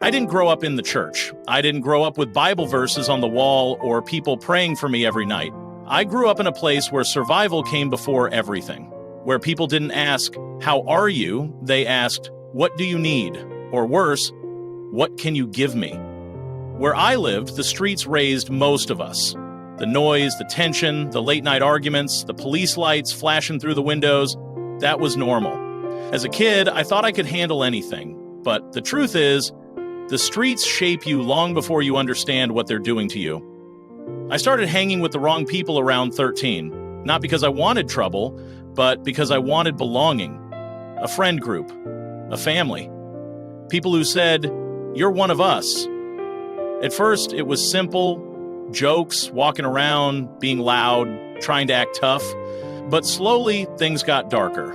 I didn't grow up in the church. I didn't grow up with Bible verses on the wall or people praying for me every night. I grew up in a place where survival came before everything, where people didn't ask, "How are you?" They asked, "What do you need?" Or worse, "What can you give me?" Where I lived, the streets raised most of us. The noise, the tension, the late-night arguments, the police lights flashing through the windows, that was normal. As a kid, I thought I could handle anything. But the truth is, the streets shape you long before you understand what they're doing to you. I started hanging with the wrong people around 13, not because I wanted trouble, but because I wanted belonging. A friend group, a family. People who said, "You're one of us." At first, it was simple, jokes, walking around, being loud, trying to act tough. But slowly, things got darker.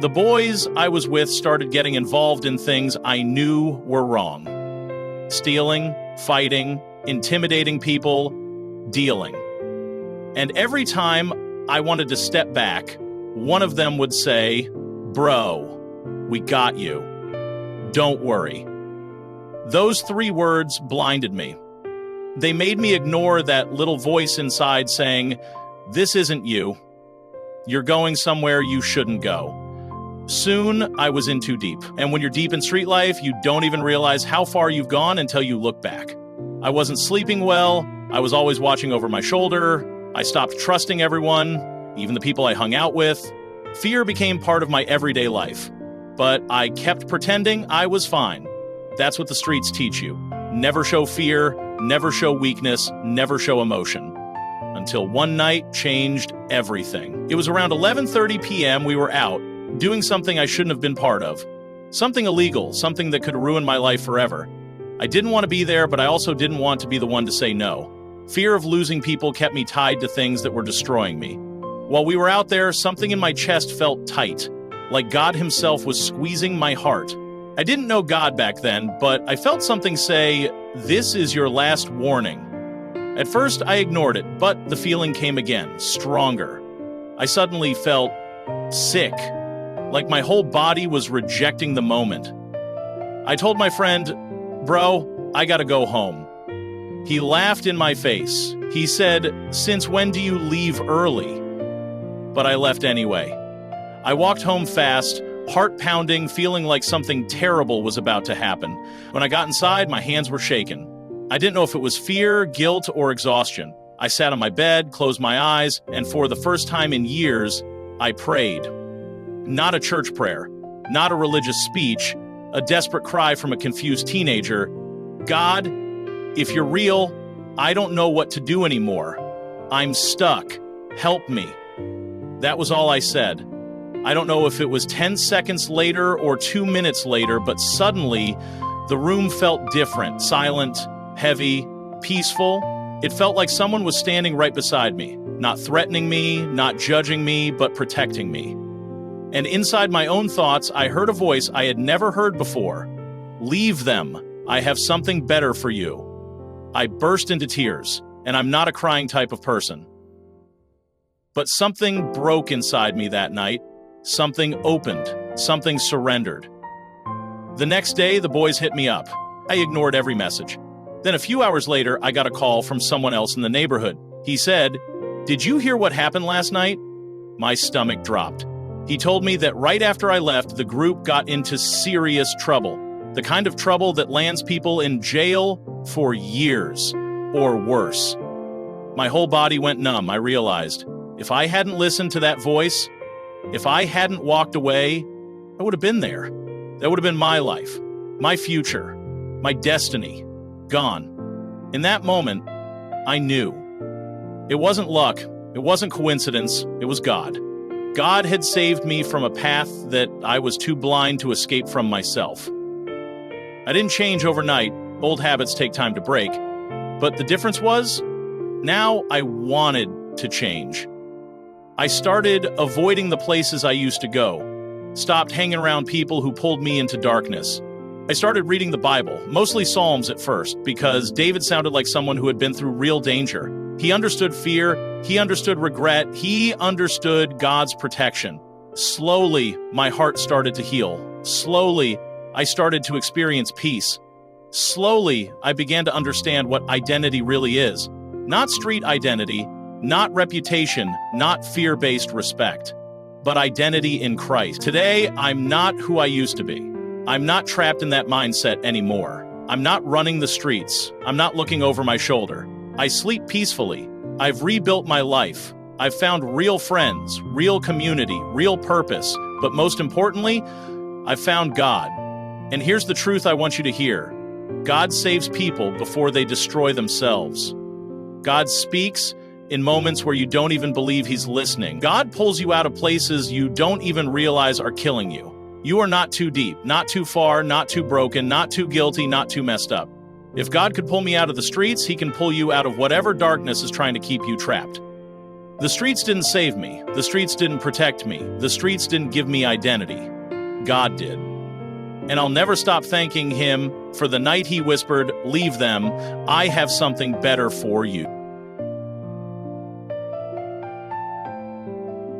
The boys I was with started getting involved in things I knew were wrong. Stealing, fighting, intimidating people, dealing. And every time I wanted to step back, one of them would say, "Bro, we got you. Don't worry." Those 3 words blinded me. They made me ignore that little voice inside saying, "This isn't you. You're going somewhere you shouldn't go." Soon, I was in too deep. And when you're deep in street life, you don't even realize how far you've gone until you look back. I wasn't sleeping well. I was always watching over my shoulder. I stopped trusting everyone, even the people I hung out with. Fear became part of my everyday life. But I kept pretending I was fine. That's what the streets teach you. Never show fear, never show weakness, never show emotion. Until one night changed everything. It was around 11:30 p.m. we were out, doing something I shouldn't have been part of. Something illegal, something that could ruin my life forever. I didn't want to be there, but I also didn't want to be the one to say no. Fear of losing people kept me tied to things that were destroying me. While we were out there, something in my chest felt tight, like God himself was squeezing my heart. I didn't know God back then, but I felt something say, "This is your last warning." At first, I ignored it, but the feeling came again, stronger. I suddenly felt sick, like my whole body was rejecting the moment. I told my friend, "Bro, I gotta go home." He laughed in my face. He said, "Since when do you leave early?" But I left anyway. I walked home fast, heart pounding, feeling like something terrible was about to happen. When I got inside, my hands were shaking. I didn't know if it was fear, guilt, or exhaustion. I sat on my bed, closed my eyes, and for the first time in years, I prayed. Not a church prayer, not a religious speech, a desperate cry from a confused teenager. "God, if you're real, I don't know what to do anymore. I'm stuck. Help me." That was all I said. I don't know if it was 10 seconds later or 2 minutes later, but suddenly the room felt different, silent, heavy, peaceful. It felt like someone was standing right beside me, not threatening me, not judging me, but protecting me. And inside my own thoughts, I heard a voice I had never heard before. "Leave them. I have something better for you." I burst into tears, and I'm not a crying type of person. But something broke inside me that night. Something opened. Something surrendered. The next day, the boys hit me up. I ignored every message. Then a few hours later, I got a call from someone else in the neighborhood. He said, "Did you hear what happened last night?" My stomach dropped. He told me that right after I left, the group got into serious trouble. The kind of trouble that lands people in jail for years, or worse. My whole body went numb, I realized. If I hadn't listened to that voice, if I hadn't walked away, I would have been there. That would have been my life, my future, my destiny, gone. In that moment, I knew. It wasn't luck, it wasn't coincidence, it was God. God had saved me from a path that I was too blind to escape from myself. I didn't change overnight. Old habits take time to break. But the difference was, now I wanted to change. I started avoiding the places I used to go, stopped hanging around people who pulled me into darkness. I started reading the Bible, mostly Psalms at first, because David sounded like someone who had been through real danger. He understood fear, he understood regret, he understood God's protection. Slowly, my heart started to heal. Slowly, I started to experience peace. Slowly, I began to understand what identity really is. Not street identity, not reputation, not fear-based respect, but identity in Christ. Today, I'm not who I used to be. I'm not trapped in that mindset anymore. I'm not running the streets. I'm not looking over my shoulder. I sleep peacefully. I've rebuilt my life. I've found real friends, real community, real purpose, but most importantly, I've found God. And here's the truth I want you to hear. God saves people before they destroy themselves. God speaks in moments where you don't even believe he's listening. God pulls you out of places you don't even realize are killing you. You are not too deep, not too far, not too broken, not too guilty, not too messed up. If God could pull me out of the streets, he can pull you out of whatever darkness is trying to keep you trapped. The streets didn't save me. The streets didn't protect me. The streets didn't give me identity. God did. And I'll never stop thanking him for the night he whispered, "Leave them. I have something better for you."